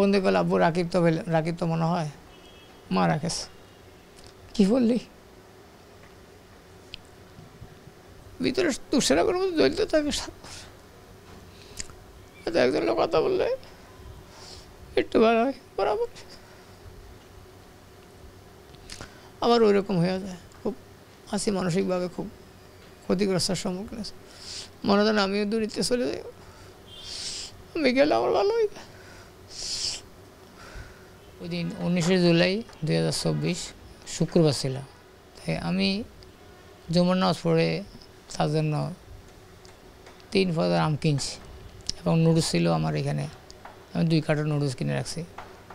Phone দিয়ে বলে আব্বু রাকিব তো মনে হয় মারা গেছে। কী বললি? ভিতরে তুষারের মধ্যে জ্বলতে থাকে। একজন লোক কথা বললে একটু ভালো হয়, বরাবর আবার ওই রকম হয়ে যায়। খুব হাসি, মানসিকভাবে খুব ক্ষতিগ্রস্তের সম্মুখীন আছে। মনে হয় আমিও দূরিতে চলে যাই, আমি গেলে আমার ভালো হয়। ওই দিন 19শে জুলাই 2024 শুক্রবার ছিল। তাই আমি জুমার নামাজ পড়ে তার জন্য 3 ফদার আম কিনছি এবং নুডলস ছিল আমার এখানে। আমি 2 কার্টন নুডলস কিনে রাখছি,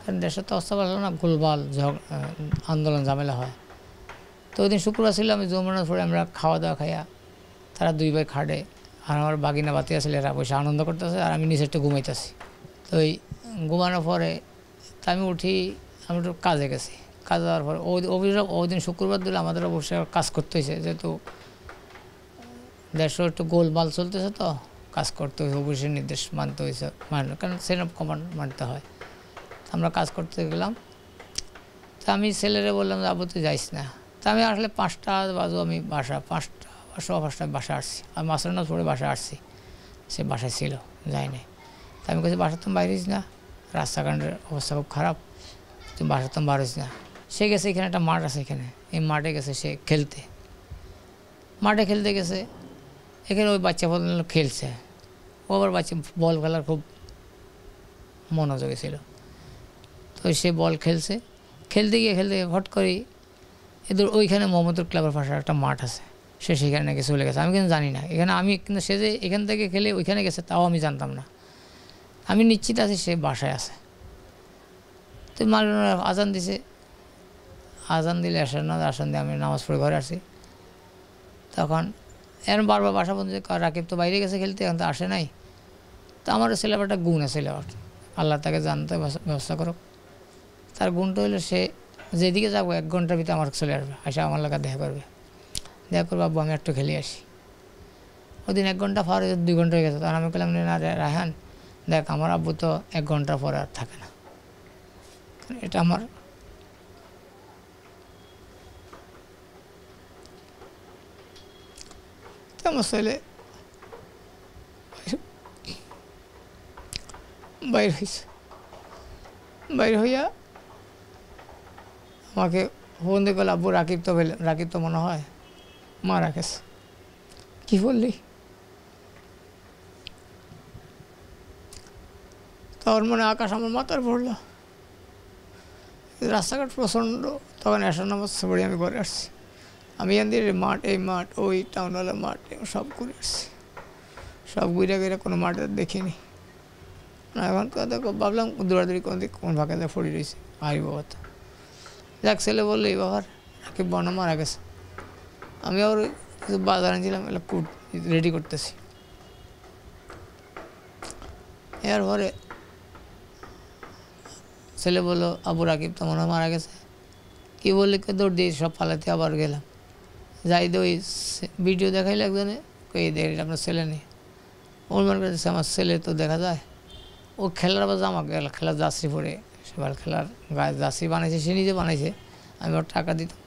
কারণ দেশের তো অবস্থা ভালো না, গোলবাল আন্দোলন ঝামেলা হয়। তো ওই দিন শুক্রবার ছিল, আমি জুমার নামাজ পড়ে আমরা খাওয়া দাওয়া খাইয়া তারা 2 ভাই খাটে, আর আমার বাগিনা বাতিয়া ছেলেরা বসে আনন্দ করতেছে, আর আমি নিচে একটু ঘুমাইতেছি। তো ওই ঘুমানোর পরে আমি উঠি, আমি একটু কাজে গেছি। কাজ যাওয়ার পরে ওই দিন শুক্রবার দিলে আমাদের অবশ্যই কাজ করতে হয়েছে, যেহেতু দেশও একটু গোলমাল চলতেছে, তো কাজ করতে হয়েছে, অফিসের নির্দেশ মানতে হয়েছে, কারণ সেন অফ কমান্ড মানতে হয়। আমরা কাজ করতে গেলাম। তা আমি ছেলেরে বললাম যে আবু তুই যাইস না। তা আমি আসলে 5টা বাজু আমি বাসায় 5:15 বাসায় আসছি। আমি মাসের নাচ পড়ে বাসায় আসছি, সে বাসায় ছিল, যাই নাই। তা আমি বলছি বাসার তো বাইরেছিস না, রাস্তাঘাটের অবস্থা খুব খারাপ, তুই বাসার তো বাইরেছিস না। সে গেছে, এখানে একটা মাঠ আছে, এখানে এই মাঠে গেছে সে খেলতে। মাঠে খেলতে গেছে, এখানে ওই বাচ্চা খেলছে, ও আবার বাচ্চা বল খেলার খুব মনোযোগী ছিল। তো সে বল খেলতে গিয়ে হট করে এদের ওইখানে মোহাম্মদপুর ক্লাবের পাশে একটা মাঠ আছে, সে সেখানে নাকি চলে গেছে। আমি কিন্তু জানি না, আমি কিন্তু সে যে এখান থেকে খেলে ওইখানে গেছে তাও আমি জানতাম না। আমি নিশ্চিত আছি সে বাসায় আছে। তো আজান দিছে, আজান দিলে আসন দিয়ে আমি নামাজ পড়ে ঘরে আসছি। তখন এর বারবার বাসা বন্ধু, রাকিব তো বাইরে গেছে খেলতে, এখন তো আসে নাই। তো আমার ছেলেবার একটা গুণ আছে, আল্লাহ তাকে জানতে ব্যবস্থা করো। তার গুণটা হলো সে যেদিকে যাবো 1 ঘন্টার ভিতরে আমার চলে আসবে, আসে আমার লাগা দেখা করবে আব্বু আমি একটু খেলে আসি। ওদিন 1 ঘন্টা পর 2 ঘন্টা হয়ে গেছে, তখন আমি বললাম না রায়হান দেখ, আমার আব্বু তো 1 ঘন্টা পরে আর থাকে না, এটা আমার ছেলে বাইর হয়েছে। বাইর হইয়া আমাকে ফোন দিয়ে বলে আব্বু রাকিব তো মনে হয় মারা গেছে। কী বললি? তখন মনে আকাশ আমার মাথার পড়লো। রাস্তাঘাট প্রচণ্ড, তখন এসার নামাজ পড়ে আমি ঘরে আসছি। আমি এখান দিয়ে এই মাঠ ওই টাউনওয়ালা মাঠ সব ঘুরে আসছি, সব ঘুরে কোনো মাঠে দেখিনি না। এখন দেখো ভাবলাম দৌড়াদৌড়ি কোন ফাঁকে ফড়ি রয়েছে, আই বাবা তো যাক। ছেলে বললো এই বাবার রাকিব বনা মারা গেছে। আমি আবার কিছু বাজার আনছিলাম, রেডি করতেছি। এরপরে ছেলে বললো আবু রাকিব তো মনে মারা গেছে। কী বললে দৌড় দিয়ে সব পালাতে আবার গেলাম, যাই দিয়ে ওই ভিডিও দেখাইলে একজনে, এই দেখে আপনার ছেলে নেই। ওর মনে করতেছে আমার ছেলে তো দেখা যায়, ও খেলার আবার জামা খেলার জার্সি পরে, সেবার খেলার গায়ে জার্সি বানাইছে, সে নিজে বানাইছে, আমি ওর টাকা দিতাম,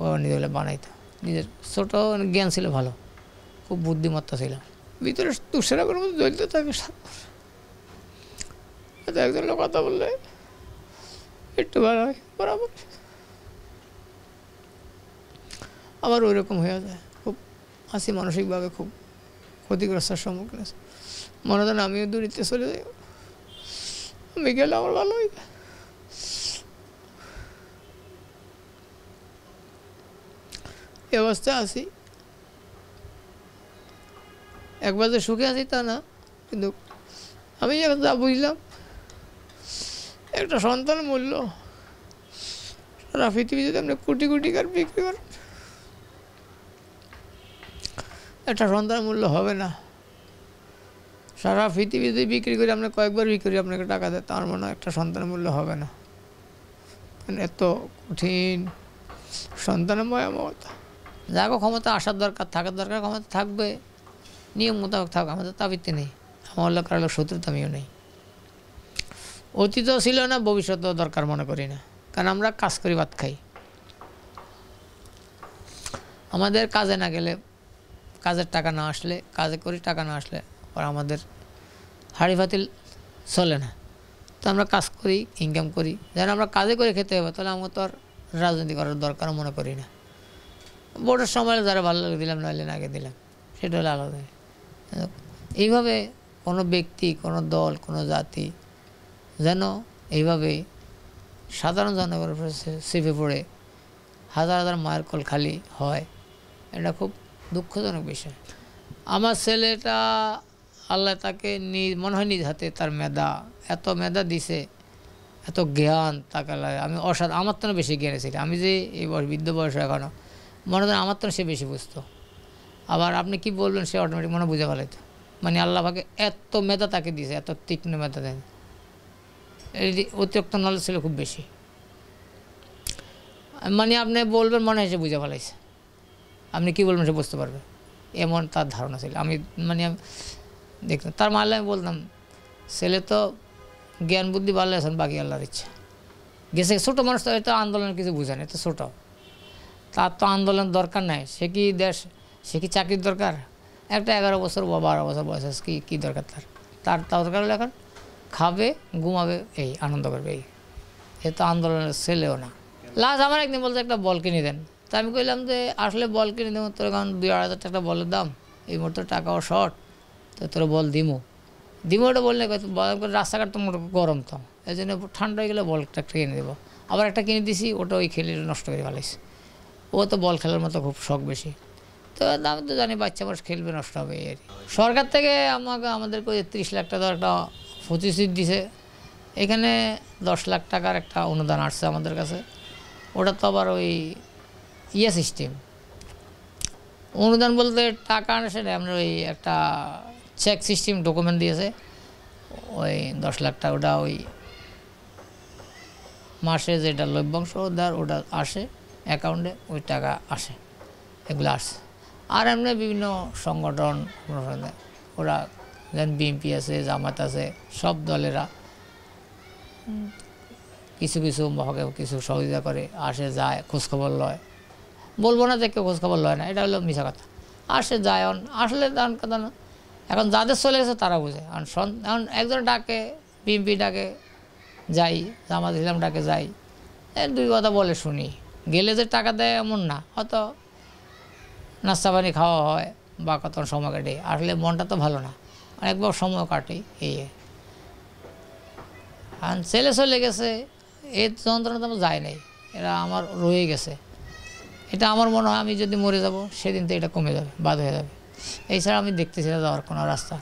ও নিজে হলে বানাইতো। নিজের ছোটো জ্ঞান ছিল, ভালো, খুব বুদ্ধিমত্তা ছিল। ভিতরে তুষারের মধ্যে জ্বলতে থাকে। একজন লোক কথা বললে একটু ভালো হয়, বরাবর আবার ওই রকম হয়ে যায়। খুব হাসি, মানসিকভাবে খুব ক্ষতিগ্রস্তের সম্মুখীন আছে। মনে হয় আমিও দূরিতে চলে যাই, আমি গেলে আমার ভালো হয়। এই অবস্থায় আছি, একবার যে সুখে আছি তা না, কিন্তু আমি এখন যা বুঝলাম, একটা সন্তানের মূল্য সারা পৃথিবী যদি আপনি কোটি কোটি কার বিক্রি করেন, একটা সন্তানের মূল্য হবে না। সারা পৃথিবী যদি বিক্রি করে আপনি কয়েকবার বিক্রি আপনাকে টাকা দেয়, তার মনে হয় একটা সন্তানের মূল্য হবে না। এত কঠিন সন্তানের ভয়াবহতা। যাকে ক্ষমতা আসার দরকার, থাকার দরকার, ক্ষমতা থাকবে, নিয়ম মোতাবেক থাকবে, আমাদের তাবিতে নেই। আমার লোক কারো শত্রুতা আমিও নেই। অতীতও ছিল না, ভবিষ্যতেও দরকার মনে করি না, কারণ আমরা কাজ করি ভাত খাই। আমাদের কাজে না গেলে, কাজের টাকা না আসলে, কাজে করি টাকা না আসলে আর আমাদের হাঁড়ি ভাতিল চলে না। তো আমরা কাজ করি, ইনকাম করি, যেন আমরা কাজে করে খেতে হবে, তাহলে আমার তো আর রাজনীতি করার দরকার মনে করি না। ভোটের সময় যারা ভালো লাগে দিলাম, নাহলে না আগে দিলাম, সেটা হলো আলাদা। এইভাবে কোনো ব্যক্তি, কোনো দল, কোনো জাতি যেন এইভাবে সাধারণ জনগণের চেপে পড়ে হাজার হাজার মায়ের কোল খালি হয়, এটা খুব দুঃখজনক বিষয়। আমার ছেলেটা আল্লাহ তাকে মনে হয় নিজ হাতে তার এত মেধা দিছে, এত জ্ঞান তাকে লাগে। আমি আমার তো বেশি জ্ঞানে ছিল, আমি যে এই বৃদ্ধ বয়স এখনও মনে হয় আমার তো সে বেশি বুঝতো। আবার আপনি কি বলবেন সে অটোমেটিক মনে বুঝে ফেলাইতো। মানে আল্লাহ পাকে এত মেধা তাকে দিয়েছে, এত তীক্ষ্ণ মেধা দেন, এই অতিরিক্ত নলেজ ছিল খুব বেশি। মানে আপনি বলবেন মনে হয় সে বুঝে ফেলাইছে, আপনি কী বলবেন সে বুঝতে পারবে, এমন তার ধারণা ছিল। আমি দেখতাম তার মারলে আমি বলতাম ছেলে তো জ্ঞান বুদ্ধি ভালো আছেন, বাকি আল্লাহর ইচ্ছা। গেছে ছোটো মানুষ তো হয়তো আন্দোলনের কিছু বুঝে না, তো ছোটো, তার তো আন্দোলন দরকার নাই। সে কি চাকরির দরকার? একটা 11 বছর বা 12 বছর বয়স আছে, কী দরকার তার দরকার হলে এখন খাবে, ঘুমাবে, এই আনন্দ করবে। এ তো আন্দোলনের ছেলেও না। লাস্ট আমার একদিন বলতে একটা বল কিনে দেন, তা আমি কইলাম যে আসলে বল কিনে দেবো তোর, কারণ 2-2.5 টাকা বলের দাম, এই মুহূর্তে টাকাও শর্ট, তো তোর বল দিমো ওটা বললে রাস্তাঘাট তো মোট গরম, তো এই জন্য ঠান্ডা হয়ে গেলে বলটা কিনে দেবো। আবার একটা কিনে দিছি, ওটা ওই খেলে নষ্ট করে ফেলাইছে। ও তো বল খেলার মতো খুব শখ বেশি, তো আমি তো জানি বাচ্চা মানুষ খেলবে, নষ্ট হবে এই আর কি। সরকার থেকে আমাদেরকে 30 লাখ টাকা একটা প্রতিশ্রুতি দিছে, এখানে 10 লাখ টাকার একটা অনুদান আসছে আমাদের কাছে। ওটা তো আবার ওই সিস্টেম অনুদান বলতে টাকা আসে না, আপনার ওই একটা চেক সিস্টেম ডকুমেন্ট দিয়েছে, ওই 10 লাখ টাকা, ওটা ওই মাসে যেটা লভ্যাংশ ওটা আসে অ্যাকাউন্টে, ওই টাকা আসে, এগুলো আসছে। আর এমনি বিভিন্ন সংগঠন ওরা যেন বিএনপি আছে, জামাত আছে, সব দলেরা কিছু কিছু মহকে কিছু সহযোগিতা করে, আসে যায়, খোঁজখবর লয়। বলবো না যে কেউ খোঁজখবর লয় না, এটা হলো মিছা কথা। আসে যায়, আসলে কথা না, এখন যাদের চলে গেছে তারা বোঝে। এখন একজন ডাকে, বিএনপি ডাকে যাই, জামাত ইসলাম ডাকে যাই, 2 কথা বলে শুনি, গেলে যে টাকা দেয় এমন না, হয়তো নাস্তা পানি খাওয়া হয় বা কত সময় কাটে, আসলে মনটা তো ভালো না, একবার সময় কাটে। এই আর ছেলে চলে গেছে, এই যন্ত্রণা তো আমার যায় নাই, এরা আমার রয়ে গেছে। এটা আমার মনে হয় আমি যদি মরে যাব সেদিন তো এটা কমে যাবে, বাদ হয়ে যাবে। এছাড়া আমি দেখতেছি না যাওয়ার কোনো রাস্তা।